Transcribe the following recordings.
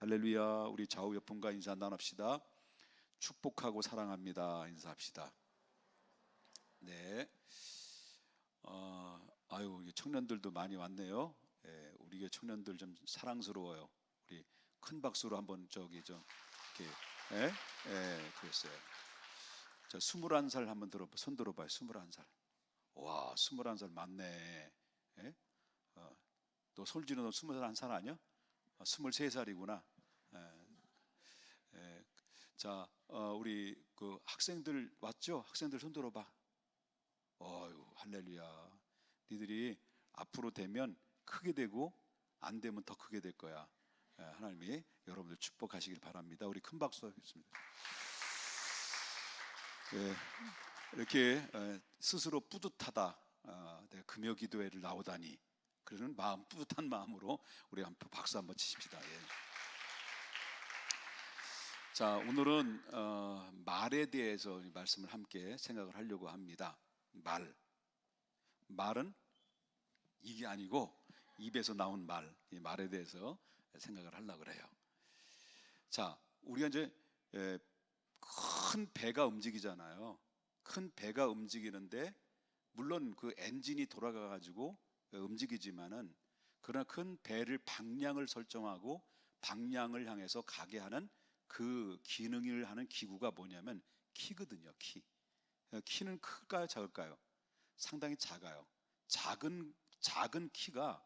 할렐루야. 우리 좌우 옆분과 인사 나눕시다. 축복하고 사랑합니다. 인사합시다. 네. 아유, 청년들도 많이 왔네요. 예, 우리 교회 청년들 좀 사랑스러워요. 우리 큰 박수로 한번 저기 좀 이렇게 그랬어요. 저 21살 한번 손 들어봐요. 21살. 와, 21살 맞네. 예? 너 솔지는 너 21살 아니야? 23살이구나. 자, 우리 그 학생들 왔죠? 학생들 손 들어봐. 어유, 할렐루야. 니들이 앞으로 되면 크게 되고 안 되면 더 크게 될 거야. 하나님이 여러분들 축복하시길 바랍니다. 우리 큰 박수 하겠습니다. 이렇게 스스로 뿌듯하다. 내가 금요 기도회를 나오다니. 그러는 마음, 뿌듯한 마음으로 우리 한번 박수 한번 치십시다. 예. 자, 오늘은 말에 대해서 말씀을 함께 생각을 하려고 합니다. 말은 이게 아니고 입에서 나온 이 말에 대해서 생각을 하려고 그래요. 자, 우리가 이제 큰 배가 움직이잖아요. 큰 배가 움직이는데 물론 그 엔진이 돌아가 가지고 움직이지만은 그러나 큰 배를 방향을 설정하고 방향을 향해서 가게 하는 그 기능을 하는 기구가 뭐냐면 키거든요. 키는 클까요, 작을까요? 상당히 작아요. 작은 키가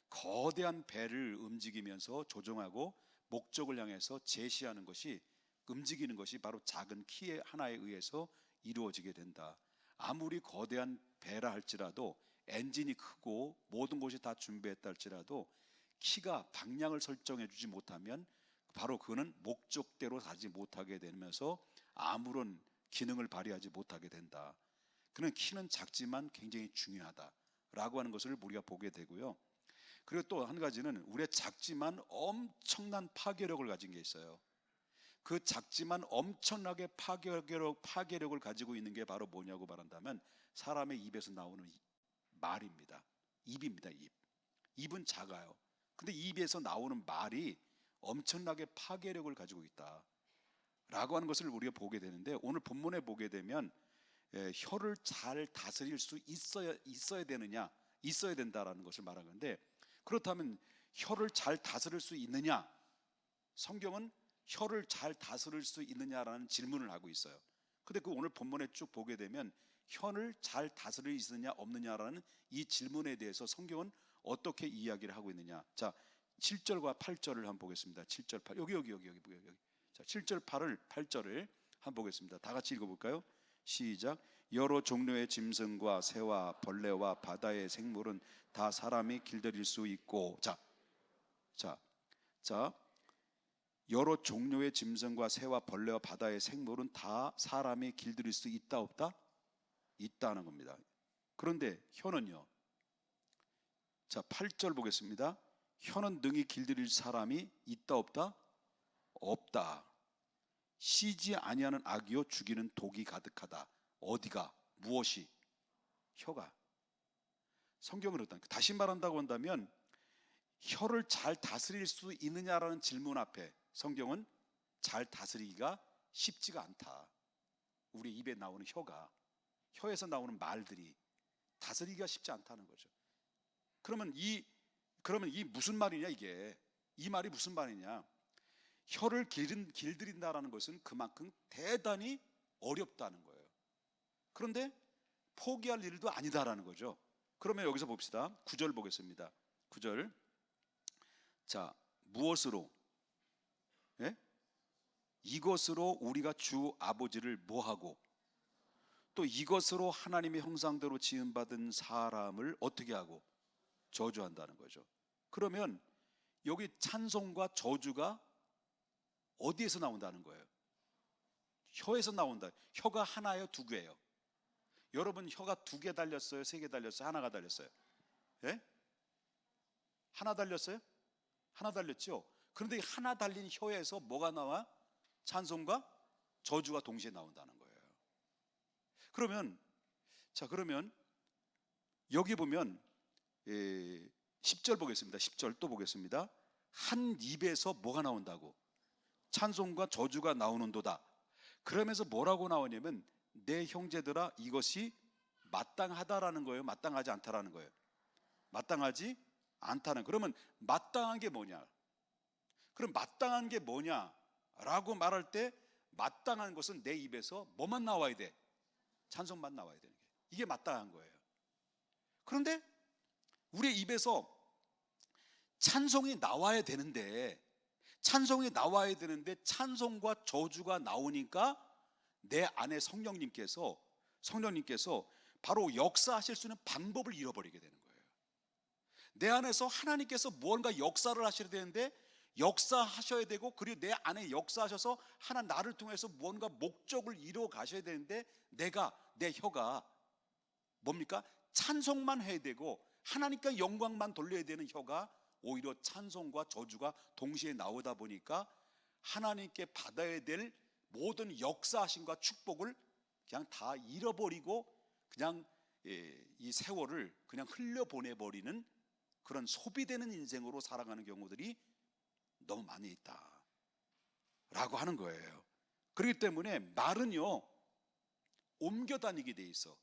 거대한 배를 움직이면서 조종하고 목적을 향해서 제시하는 것이, 움직이는 것이 바로 작은 키의 하나에 의해서 이루어지게 된다. 아무리 거대한 배라 할지라도, 엔진이 크고 모든 것이 다 준비했다 할지라도 키가 방향을 설정해 주지 못하면 바로 그거는 목적대로 가지 못하게 되면서 아무런 기능을 발휘하지 못하게 된다. 그는 키는 작지만 굉장히 중요하다라고 하는 것을 우리가 보게 되고요. 그리고 또 한 가지는 우리의 작지만 엄청난 파괴력을 가진 게 있어요. 그 작지만 엄청나게 파괴력을 가지고 있는 게 바로 뭐냐고 말한다면 사람의 입에서 나오는 말입니다. 입입니다. 입은 작아요. 근데 입에서 나오는 말이 엄청나게 파괴력을 가지고 있다 라고 하는 것을 우리가 보게 되는데, 오늘 본문에 보게 되면 혀를 잘 다스릴 수 있어야 되느냐, 있어야 된다라는 것을 말하는데, 그렇다면 혀를 잘 다스릴 수 있느냐, 성경은 혀를 잘 다스릴 수 있느냐라는 질문을 하고 있어요. 근데 그 오늘 본문에 쭉 보게 되면 혀를 잘 다스릴 수 있느냐 없느냐라는 이 질문에 대해서 성경은 어떻게 이야기를 하고 있느냐. 자, 7절과 8절을 한번 보겠습니다. 7절, 8, 여기. 자, 7절, 8절을 한번 보겠습니다. 다 같이 읽어볼까요? 시작. 여러 종류의 짐승과 새와 벌레와 바다의 생물은 다 사람이 길들일 수 있고. 자, 여러 종류의 짐승과 새와 벌레와 바다의 생물은 다 사람이 길들일 수 있다 없다? 있다는 겁니다. 그런데 혀는요. 자, 8절 보겠습니다. 혀는 능히 길들일 사람이 있다 없다? 없다. 쉬지 아니하는 악이요 죽이는 독이 가득하다. 어디가? 무엇이? 혀가. 성경은 그렇다. 다시 말한다고 한다면 혀를 잘 다스릴 수 있느냐라는 질문 앞에 성경은 잘 다스리기가 쉽지가 않다. 우리 입에 나오는 혀에서 나오는 말들이 다스리기가 쉽지 않다는 거죠. 그러면 이 무슨 말이냐, 이게? 이 말이 무슨 말이냐? 혀를 길들인다라는 것은 그만큼 대단히 어렵다는 거예요. 그런데 포기할 일도 아니다라는 거죠. 그러면 여기서 봅시다. 9절 보겠습니다. 9절. 자, 무엇으로? 이것으로 우리가 주 아버지를 뭐하고, 또 이것으로 하나님의 형상대로 지음받은 사람을 어떻게 하고? 저주한다는 거죠. 그러면 여기 찬송과 저주가 어디에서 나온다는 거예요? 혀에서 나온다. 혀가 하나예요, 두 개예요? 여러분, 혀가 2개 달렸어요, 3개 달렸어요, 하나가 달렸어요? 하나 달렸어요? 하나 달렸죠. 그런데 하나 달린 혀에서 뭐가 나와? 찬송과 저주가 동시에 나온다는 거예요. 그러면 여기 보면 10절 보겠습니다. 10절 또 보겠습니다. 한 입에서 뭐가 나온다고? 찬송과 저주가 나오는도다. 그러면서 뭐라고 나오냐면 내 형제들아 이것이 마땅하다라는 거예요, 마땅하지 않다라는 거예요? 마땅하지 않다는. 그러면 마땅한 게 뭐냐? 그럼 마땅한 게 뭐냐라고 말할 때 마땅한 것은 내 입에서 뭐만 나와야 돼? 찬송만 나와야 되는 게, 이게 마땅한 거예요. 그런데 우리 입에서 찬송이 나와야 되는데 찬송과 저주가 나오니까 내 안에 성령님께서 바로 역사하실 수 있는 방법을 잃어버리게 되는 거예요. 내 안에서 하나님께서 무언가 역사를 하셔야 되는데 역사하셔야 되고, 그리고 내 안에 역사하셔서 나를 통해서 무언가 목적을 이루어 가셔야 되는데 내 혀가 뭡니까? 찬송만 해야 되고 하나님께 영광만 돌려야 되는 혀가 오히려 찬송과 저주가 동시에 나오다 보니까 하나님께 받아야 될 모든 역사하심과 축복을 그냥 다 잃어버리고 그냥 이 세월을 그냥 흘려보내버리는 그런 소비되는 인생으로 살아가는 경우들이 너무 많이 있다라고 하는 거예요. 그렇기 때문에 말은요, 옮겨 다니게 돼 있어.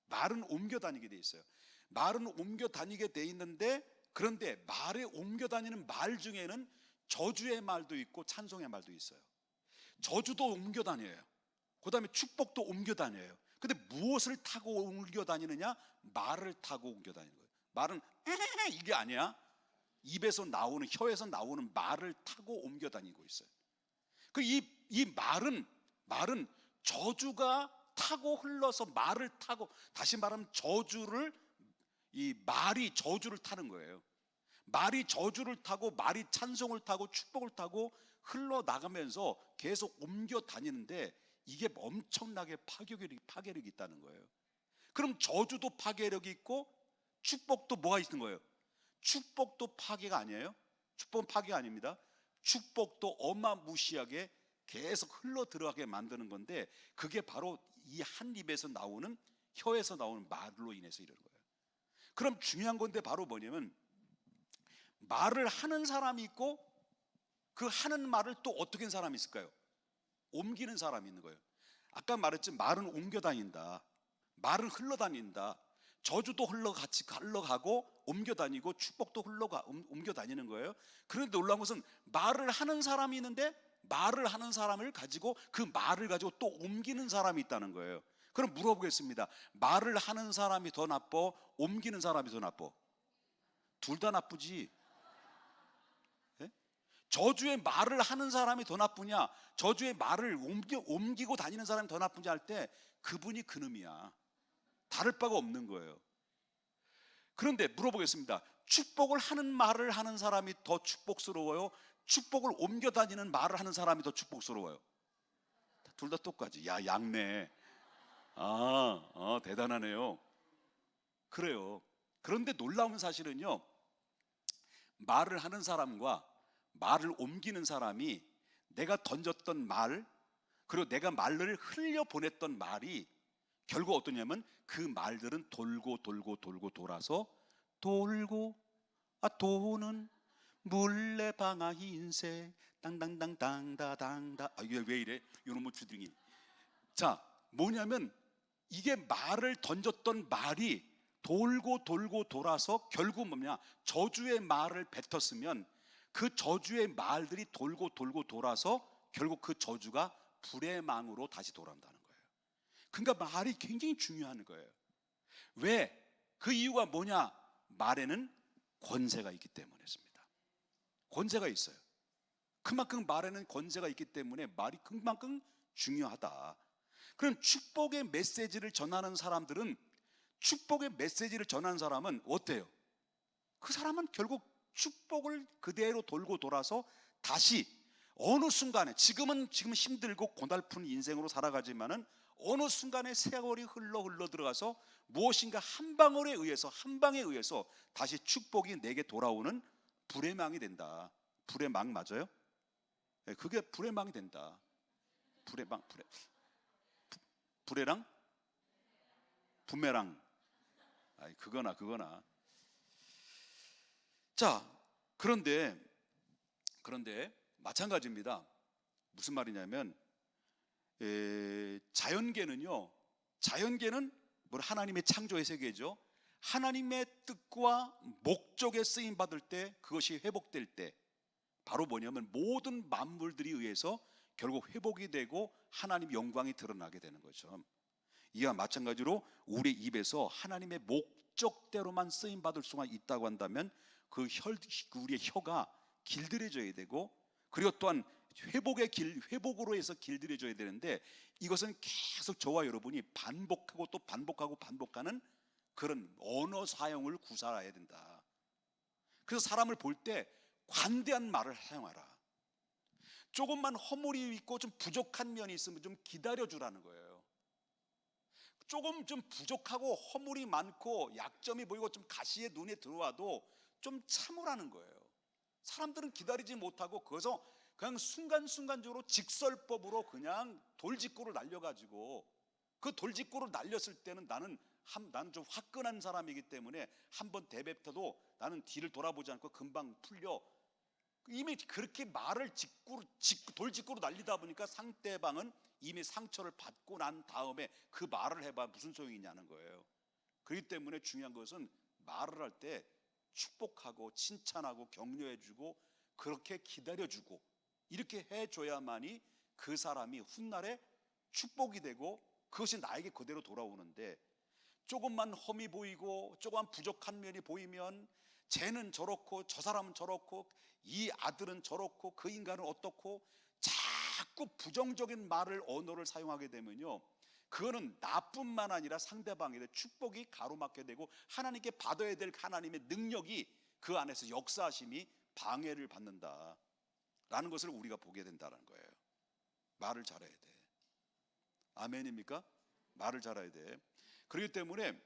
말은 옮겨 다니게 돼 있어요. 말은 옮겨 다니게 돼 있는데, 그런데 말에 옮겨 다니는 말 중에는 저주의 말도 있고 찬송의 말도 있어요. 저주도 옮겨 다녀요. 그 다음에 축복도 옮겨 다녀요. 근데 무엇을 타고 옮겨 다니느냐? 말을 타고 옮겨 다니는 거예요. 말은 이게 아니야. 입에서 나오는, 혀에서 나오는 말을 타고 옮겨 다니고 있어요. 이 말은 저주가 타고 흘러서 말을 타고, 다시 말하면 이 말이 저주를 타는 거예요. 말이 저주를 타고 말이 찬송을 타고 축복을 타고 흘러나가면서 계속 옮겨 다니는데 이게 엄청나게 파괴력이 있다는 거예요. 그럼 저주도 파괴력이 있고 축복도 뭐가 있는 거예요? 축복도 파괴가 아니에요? 축복은 파괴가 아닙니다. 축복도 어마무시하게 계속 흘러 들어가게 만드는 건데, 그게 바로 이 한 입에서 나오는, 혀에서 나오는 말로 인해서 이러는 거예요. 그럼 중요한 건데 바로 뭐냐면, 말을 하는 사람이 있고 그 하는 말을 또 어떻게 하는 사람이 있을까요? 옮기는 사람이 있는 거예요. 아까 말했지, 말은 옮겨 다닌다, 말은 흘러다닌다. 저주도 같이 흘러가고 옮겨 다니고 축복도 옮겨 다니는 거예요. 그런데 놀라운 것은 말을 하는 사람이 있는데 말을 하는 사람을 가지고, 그 말을 가지고 또 옮기는 사람이 있다는 거예요. 그럼 물어보겠습니다. 말을 하는 사람이 더 나빠, 옮기는 사람이 더 나빠? 둘 다 나쁘지. 예? 저주의 말을 하는 사람이 더 나쁘냐, 저주의 말을 옮기고 다니는 사람이 더 나쁘냐 할 때 그분이 그놈이야. 다를 바가 없는 거예요. 그런데 물어보겠습니다. 축복을 하는 말을 하는 사람이 더 축복스러워요? 축복을 옮겨 다니는 말을 하는 사람이 더 축복스러워요? 둘 다 똑같지. 야, 양네. 대단하네요. 그래요. 그런데 놀라운 사실은요, 말을 하는 사람과 말을 옮기는 사람이, 내가 던졌던 말, 그리고 내가 말을 흘려보냈던 말이 결국 어떠냐면, 그 말들은 돌고 돌아서 도는 물레방아 흰색 땅땅땅땅다당다. 이게 왜 이래? 이놈의 주둥이. 자, 뭐냐면 이게 말을 던졌던 말이 돌고 돌아서 결국 뭐냐, 저주의 말을 뱉었으면 그 저주의 말들이 돌고 돌아서 결국 그 저주가 불의 망으로 다시 돌아온다는 거예요. 그러니까 말이 굉장히 중요한 거예요. 왜? 그 이유가 뭐냐? 말에는 권세가 있기 때문이었습니다. 권세가 있어요. 그만큼 말에는 권세가 있기 때문에 말이 그만큼 중요하다. 그럼 축복의 메시지를 전하는 사람은 어때요? 그 사람은 결국 축복을 그대로 돌고 돌아서 다시 어느 순간에, 지금 힘들고 고달픈 인생으로 살아가지만은 어느 순간에 세월이 흘러 들어가서 무엇인가 한 방에 의해서 다시 축복이 내게 돌아오는 불의 망이 된다. 불의 망 맞아요? 네, 그게 불의 망이 된다. 불의랑 부메랑. 그거나. 자, 그런데 그런데 마찬가지입니다. 무슨 말이냐면 자연계는 뭐 하나님의 창조의 세계죠. 하나님의 뜻과 목적에 쓰임 받을 때, 그것이 회복될 때, 바로 뭐냐면 모든 만물들이 의해서 결국 회복이 되고 하나님 영광이 드러나게 되는 거죠. 이와 마찬가지로 우리 입에서 하나님의 목적대로만 쓰임 받을 수가 있다고 한다면 우리의 혀가 길들여져야 되고, 그리고 또한 회복으로 해서 길들여져야 되는데, 이것은 계속 저와 여러분이 반복하고 또 반복하고 반복하는 그런 언어 사용을 구사해야 된다. 그래서 사람을 볼 때 관대한 말을 사용하라. 조금만 허물이 있고 좀 부족한 면이 있으면 좀 기다려주라는 거예요. 조금 좀 부족하고 허물이 많고 약점이 보이고 좀 가시에 눈에 들어와도 좀 참으라는 거예요. 사람들은 기다리지 못하고 거기서 그냥 순간순간적으로 직설법으로 그냥 돌직구를 날려가지고, 그 돌직구를 날렸을 때는 나는 좀 화끈한 사람이기 때문에 한번 대뱉어도 나는 뒤를 돌아보지 않고 금방 풀려. 이미 그렇게 말을 돌직구로 날리다 보니까 상대방은 이미 상처를 받고 난 다음에 그 말을 해봐 무슨 소용이 있냐는 거예요. 그렇기 때문에 중요한 것은 말을 할 때 축복하고 칭찬하고 격려해주고 그렇게 기다려주고 이렇게 해줘야만이 그 사람이 훗날에 축복이 되고 그것이 나에게 그대로 돌아오는데, 조금만 험이 보이고 조금만 부족한 면이 보이면 쟤는 저렇고 저 사람은 저렇고 이 아들은 저렇고 그 인간은 어떻고 자꾸 부정적인 언어를 사용하게 되면요, 그거는 나뿐만 아니라 상대방에 대해 축복이 가로막게 되고 하나님께 받아야 될 하나님의 능력이 그 안에서 역사하심이 방해를 받는다라는 것을 우리가 보게 된다는 거예요. 말을 잘해야 돼. 아멘입니까? 말을 잘해야 돼. 그렇기 때문에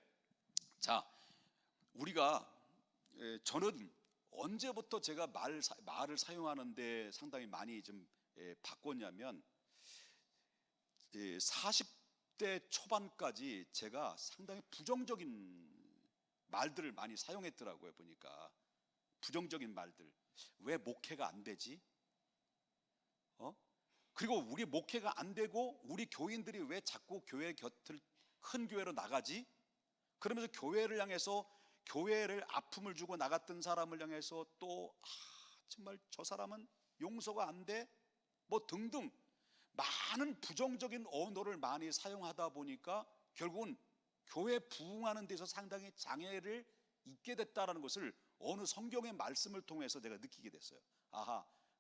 저는 언제부터 제가 말을 사용하는데 상당히 많이 좀 바꿨냐면 40대 초반까지 제가 상당히 부정적인 말들을 많이 사용했더라고요. 보니까 부정적인 말들. 왜 목회가 안 되지? 그리고 우리 목회가 안 되고 우리 교인들이 왜 자꾸 큰 교회로 나가지? 그러면서 교회를 향해서, 교회를 아픔을 주고 나갔던 사람을 향해서 또 정말 저 사람은 용서가 안 돼? 뭐 등등 많은 부정적인 언어를 많이 사용하다 보니까 결국은 교회 부흥하는 데서 상당히 장애를 입게 됐다는 것을 어느 성경의 말씀을 통해서 내가 느끼게 됐어요.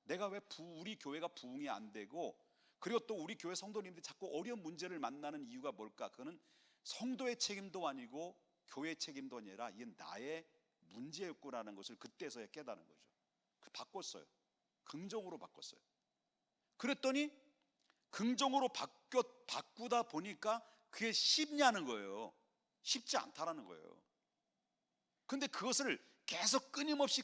내가 왜 우리 교회가 부흥이 안 되고, 그리고 또 우리 교회 성도님들이 자꾸 어려운 문제를 만나는 이유가 뭘까? 그거는 성도의 책임도 아니고 교회의 책임도 아니라 이게 나의 문제였구나라는 것을 그때서야 깨달은 거죠. 바꿨어요. 긍정으로 바꿨어요. 그랬더니 긍정으로 바꾸다 보니까 그게 쉽냐는 거예요. 쉽지 않다라는 거예요. 근데 그것을 계속 끊임없이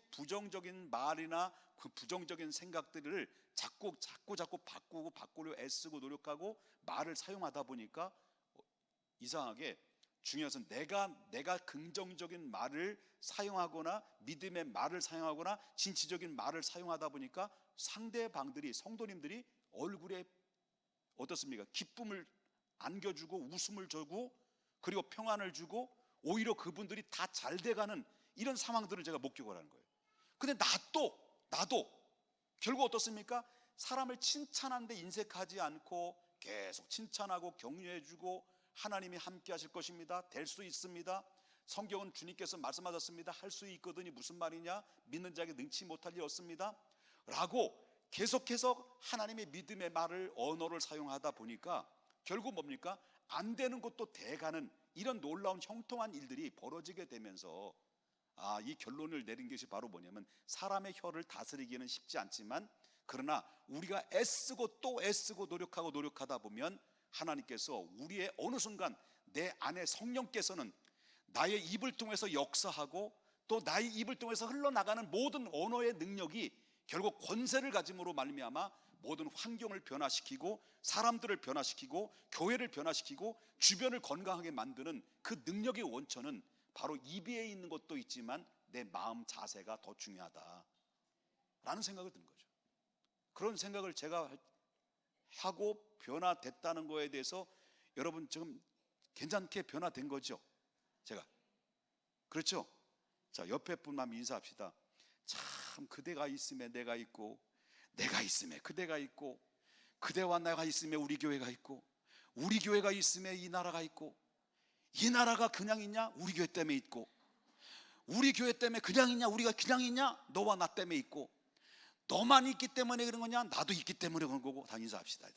부정적인 말이나 그 부정적인 생각들을 자꾸 바꾸려 애쓰고 노력하고 말을 사용하다 보니까 이상하게 중요한 것은 내가 긍정적인 말을 사용하거나 믿음의 말을 사용하거나 진취적인 말을 사용하다 보니까 상대방들이, 성도님들이 얼굴에 어떻습니까? 기쁨을 안겨주고 웃음을 주고 그리고 평안을 주고 오히려 그분들이 다 잘 돼가는 이런 상황들을 제가 목격을 하는 거예요. 근데 나도 결국 어떻습니까? 사람을 칭찬하는데 인색하지 않고 계속 칭찬하고 격려해주고 하나님이 함께 하실 것입니다. 될 수 있습니다. 성경은 주님께서 말씀하셨습니다. 할 수 있거든이 무슨 말이냐? 믿는 자에게 능치 못할 일 없습니다 라고 계속해서 하나님의 믿음의 언어를 사용하다 보니까 결국 뭡니까? 안 되는 것도 돼가는 이런 놀라운 형통한 일들이 벌어지게 되면서 이 결론을 내린 것이 바로 뭐냐면, 사람의 혀를 다스리기는 쉽지 않지만 그러나 우리가 애쓰고 또 애쓰고 노력하다 보면 하나님께서 우리의 어느 순간 내 안에 성령께서는 나의 입을 통해서 역사하고 또 나의 입을 통해서 흘러나가는 모든 언어의 능력이 결국 권세를 가짐으로 말미암아 모든 환경을 변화시키고 사람들을 변화시키고 교회를 변화시키고 주변을 건강하게 만드는 그 능력의 원천은 바로 입에 있는 것도 있지만 내 마음 자세가 더 중요하다라는 라는 생각이 드는 거죠. 그런 생각을 제가 하고 변화됐다는 거에 대해서 여러분 지금 괜찮게 변화된 거죠? 제가. 그렇죠? 자, 옆에 분만 인사합시다. 참, 그대가 있음에 내가 있고, 내가 있음에 그대가 있고, 그대와 내가 있음에 우리 교회가 있고, 우리 교회가 있음에 이 나라가 있고, 이 나라가 그냥 있냐? 우리 교회 때문에 있고, 우리 교회 때문에 그냥 있냐? 우리가 그냥 있냐? 너와 나 때문에 있고, 너만 있기 때문에 그런 거냐? 나도 있기 때문에 그런 거고. 다 인사합시다.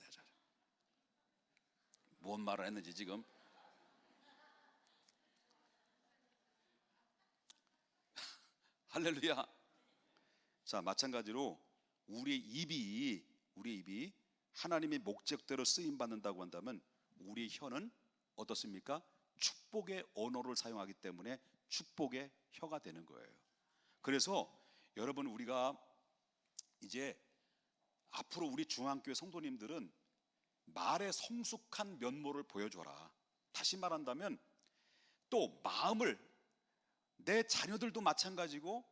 뭔 말을 했는지 지금. 할렐루야. 자, 마찬가지로 우리의 입이 하나님의 목적대로 쓰임 받는다고 한다면 우리의 혀는 어떻습니까? 축복의 언어를 사용하기 때문에 축복의 혀가 되는 거예요. 그래서 여러분, 우리가 이제 앞으로 우리 중앙교회 성도님들은 말의 성숙한 면모를 보여줘라. 다시 말한다면 또 마음을, 내 자녀들도 마찬가지고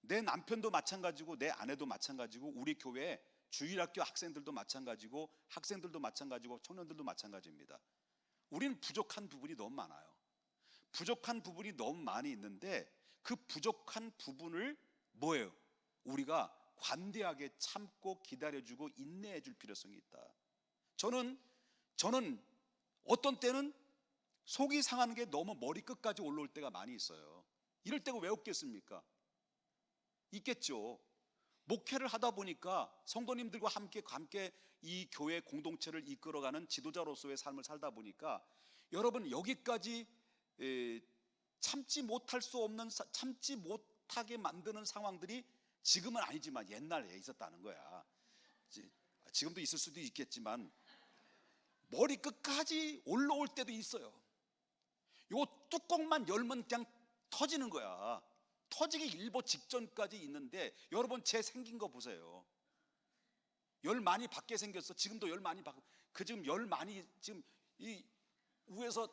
내 남편도 마찬가지고 내 아내도 마찬가지고 우리 교회 주일학교 학생들도 마찬가지고 학생들도 마찬가지고 청년들도 마찬가지입니다. 우리는 부족한 부분이 너무 많아요. 부족한 부분이 너무 많이 있는데 그 부족한 부분을 뭐예요? 우리가 관대하게 참고 기다려주고 인내해 줄 필요성이 있다. 저는 어떤 때는 속이 상하는 게 너무 머리끝까지 올라올 때가 많이 있어요. 이럴 때가 왜 없겠습니까? 있겠죠. 목회를 하다 보니까 성도님들과 함께 이 교회 공동체를 이끌어가는 지도자로서의 삶을 살다 보니까 여러분, 여기까지 참지 못하게 만드는 상황들이 지금은 아니지만 옛날에 있었다는 거야. 지금도 있을 수도 있겠지만 머리끝까지 올라올 때도 있어요. 요 뚜껑만 열면 그냥 터지는 거야. 터지기 일보 직전까지 있는데 여러분, 제 생긴 거 보세요. 열 많이 받게 생겼어. 지금도 열 많이 받고, 지금 열 많이, 지금 이 위에서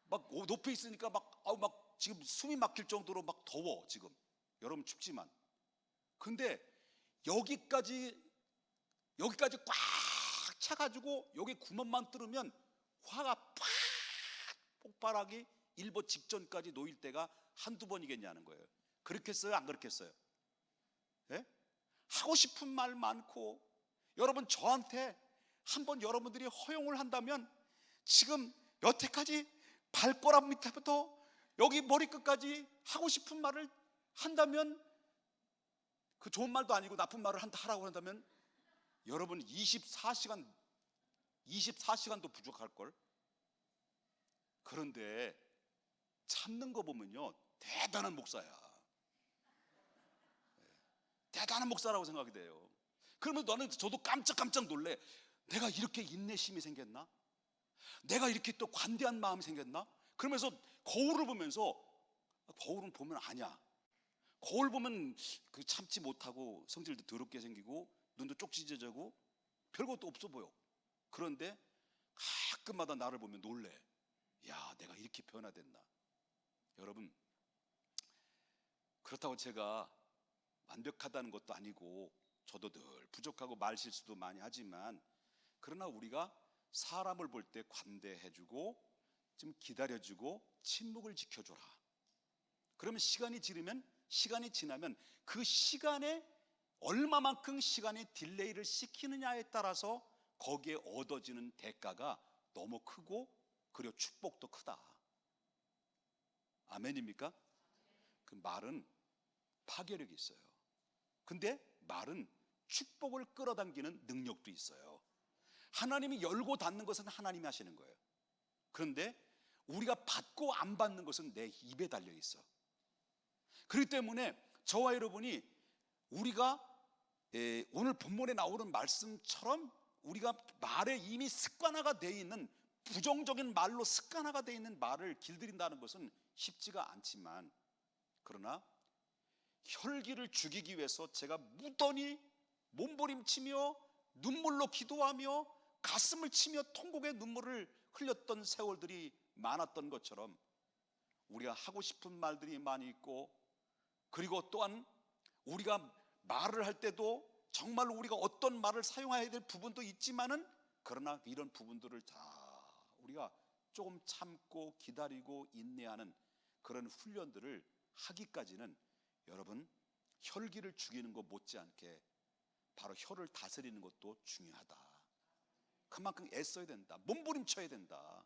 막 높이 있으니까 막 지금 숨이 막힐 정도로 막 더워. 지금 여러분 춥지만, 근데 여기까지 꽉 차가지고 여기 구멍만 뚫으면 화가 팍 폭발하기 일보 직전까지 놓일 때가 한두 번이겠냐는 거예요. 그렇겠어요? 안 그렇겠어요? 예? 하고 싶은 말 많고, 여러분, 저한테 한번 여러분들이 허용을 한다면 지금 여태까지 발가락 밑에부터 여기 머리끝까지 하고 싶은 말을 한다면, 그 좋은 말도 아니고 나쁜 말을 하라고 한다면 여러분 24시간도 부족할걸. 그런데 참는 거 보면요, 대단한 목사야. 대단한 목사라고 생각이 돼요. 그러면 저도 깜짝 놀래. 내가 이렇게 인내심이 생겼나? 내가 이렇게 또 관대한 마음이 생겼나? 그러면서 거울을 보면서, 거울은 보면 아니야. 거울 보면 그 참지 못하고 성질도 더럽게 생기고 눈도 쪽지져지고 별것도 없어 보여. 그런데 가끔마다 나를 보면 놀래. 야, 내가 이렇게 변화됐나? 여러분, 그렇다고 제가 완벽하다는 것도 아니고 저도 늘 부족하고 말 실수도 많이 하지만, 그러나 우리가 사람을 볼 때 관대해주고 좀 기다려주고 침묵을 지켜줘라. 그러면 시간이 지나면 그 시간에 얼마만큼 시간의 딜레이를 시키느냐에 따라서 거기에 얻어지는 대가가 너무 크고, 그리고 축복도 크다. 아멘입니까? 그 말은 파괴력이 있어요. 근데 말은 축복을 끌어당기는 능력도 있어요. 하나님이 열고 닫는 것은 하나님이 하시는 거예요. 그런데 우리가 받고 안 받는 것은 내 입에 달려 있어. 그렇기 때문에 저와 여러분이, 우리가 오늘 본문에 나오는 말씀처럼 우리가 말에 이미 습관화가 되어 있는, 부정적인 말로 습관화가 되어 있는 말을 길들인다는 것은 쉽지가 않지만, 그러나 혈기를 죽이기 위해서 제가 무던히 몸부림치며 눈물로 기도하며 가슴을 치며 통곡의 눈물을 흘렸던 세월들이 많았던 것처럼, 우리가 하고 싶은 말들이 많이 있고, 그리고 또한 우리가 말을 할 때도 정말 우리가 어떤 말을 사용해야 될 부분도 있지만은, 그러나 이런 부분들을 다 우리가 조금 참고 기다리고 인내하는 그런 훈련들을 하기까지는 여러분, 혈기를 죽이는 것 못지않게 바로 혀를 다스리는 것도 중요하다. 그만큼 애써야 된다. 몸부림쳐야 된다.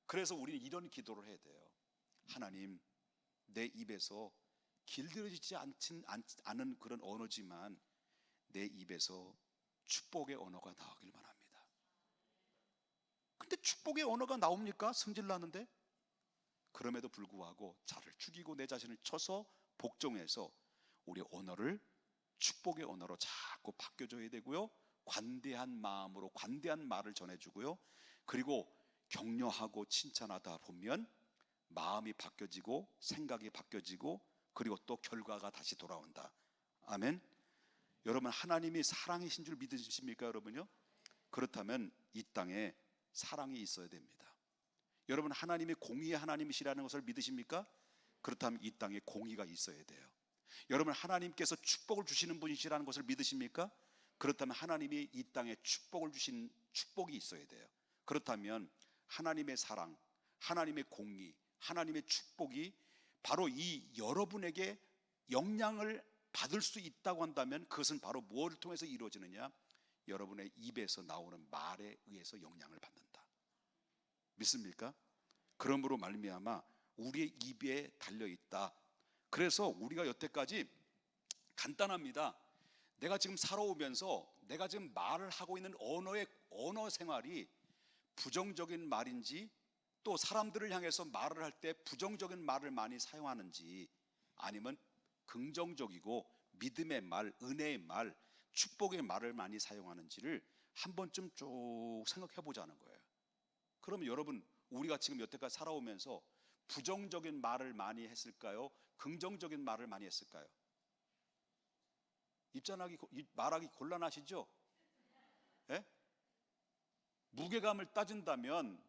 그래서 우리는 이런 기도를 해야 돼요. 하나님, 내 입에서 길들여지지 않은 그런 언어지만 내 입에서 축복의 언어가 나오길 바랍니다. 근데 축복의 언어가 나옵니까? 승질 나는데? 그럼에도 불구하고 자를 죽이고 내 자신을 쳐서 복종해서 우리 언어를 축복의 언어로 자꾸 바뀌어줘야 되고요, 관대한 마음으로 관대한 말을 전해주고요, 그리고 격려하고 칭찬하다 보면 마음이 바뀌어지고 생각이 바뀌어지고 그리고 또 결과가 다시 돌아온다. 아멘. 여러분, 하나님이 사랑이신 줄 믿으십니까, 여러분요? 그렇다면 이 땅에 사랑이 있어야 됩니다. 여러분, 하나님이 공의의 하나님이시라는 것을 믿으십니까? 그렇다면 이 땅에 공의가 있어야 돼요. 여러분, 하나님께서 축복을 주시는 분이시라는 것을 믿으십니까? 그렇다면 하나님이 이 땅에 축복을 주신 축복이 있어야 돼요. 그렇다면 하나님의 사랑, 하나님의 공의, 하나님의 축복이 바로 이 여러분에게 영향을 받을 수 있다고 한다면 그것은 바로 무엇을 통해서 이루어지느냐? 여러분의 입에서 나오는 말에 의해서 영향을 받는다. 믿습니까? 그러므로 말미암아 우리의 입에 달려있다. 그래서 우리가 여태까지 간단합니다. 내가 지금 살아오면서 내가 지금 말을 하고 있는 언어 생활이 부정적인 말인지, 또 사람들을 향해서 말을 할 때 부정적인 말을 많이 사용하는지, 아니면 긍정적이고 믿음의 말, 은혜의 말, 축복의 말을 많이 사용하는지를 한 번쯤 쭉 생각해 보자는 거예요. 그러면 여러분, 우리가 지금 여태까지 살아오면서 부정적인 말을 많이 했을까요? 긍정적인 말을 많이 했을까요? 말하기 곤란하시죠? 예? 무게감을 따진다면,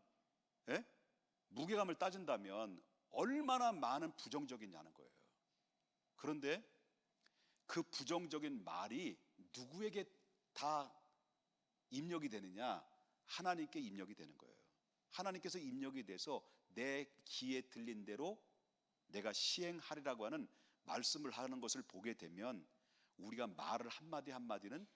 예? 무게감을 따진다면 얼마나 많은 부정적이냐는 거예요. 그런데 그 부정적인 말이 누구에게 다 입력이 되느냐? 하나님께 입력이 되는 거예요. 하나님께서 입력이 돼서 내 귀에 들린 대로 내가 시행하리라고 하는 말씀을 하는 것을 보게 되면, 우리가 말을 한마디 한마디는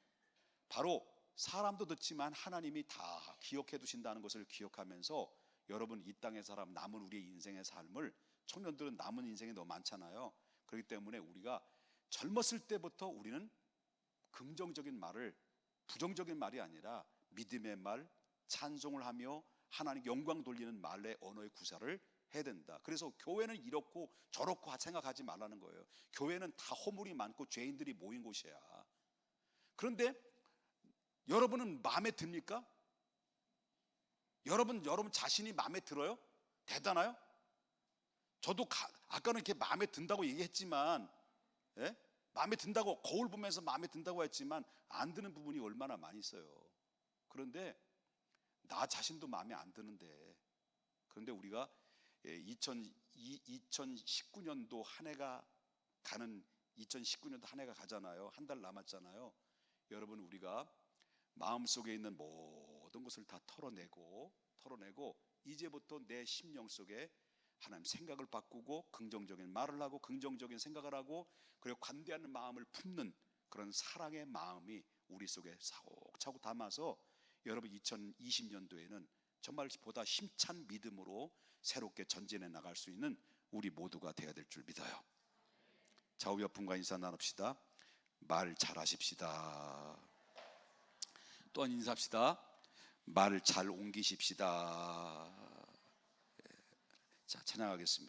바로 사람도 듣지만 하나님이 다 기억해 두신다는 것을 기억하면서, 여러분, 이 땅의 사람, 남은 우리의 인생의 삶을, 청년들은 남은 인생이 너무 많잖아요. 그렇기 때문에 우리가 젊었을 때부터 우리는 긍정적인 말을, 부정적인 말이 아니라 믿음의 말, 찬송을 하며 하나님 영광 돌리는 말의 언어의 구사를 해야 된다. 그래서 교회는 이렇고 저렇고 생각하지 말라는 거예요. 교회는 다 허물이 많고 죄인들이 모인 곳이야. 그런데 여러분은 마음에 듭니까? 여러분 자신이 마음에 들어요? 대단해요? 저도 아까는 이렇게 마음에 든다고 얘기했지만, 예? 마음에 든다고, 거울 보면서 마음에 든다고 했지만 안 드는 부분이 얼마나 많이 있어요. 그런데 나 자신도 마음에 안 드는데, 그런데 우리가 2019년도 한 해가 가는, 2019년도 한 해가 가잖아요. 한 달 남았잖아요. 여러분, 우리가 마음속에 있는 모든 것을 다 털어내고 이제부터 내 심령 속에 하나님 생각을 바꾸고 긍정적인 말을 하고 긍정적인 생각을 하고, 그리고 관대한 마음을 품는 그런 사랑의 마음이 우리 속에 차곡차곡 담아서 여러분 2020년도에는 정말 보다 힘찬 믿음으로 새롭게 전진해 나갈 수 있는 우리 모두가 되어야 될 줄 믿어요. 좌우 옆분과 인사 나눕시다. 말 잘하십시다. 또한 인사합시다. 말 잘 옮기십시다. 자, 찬양하겠습니다.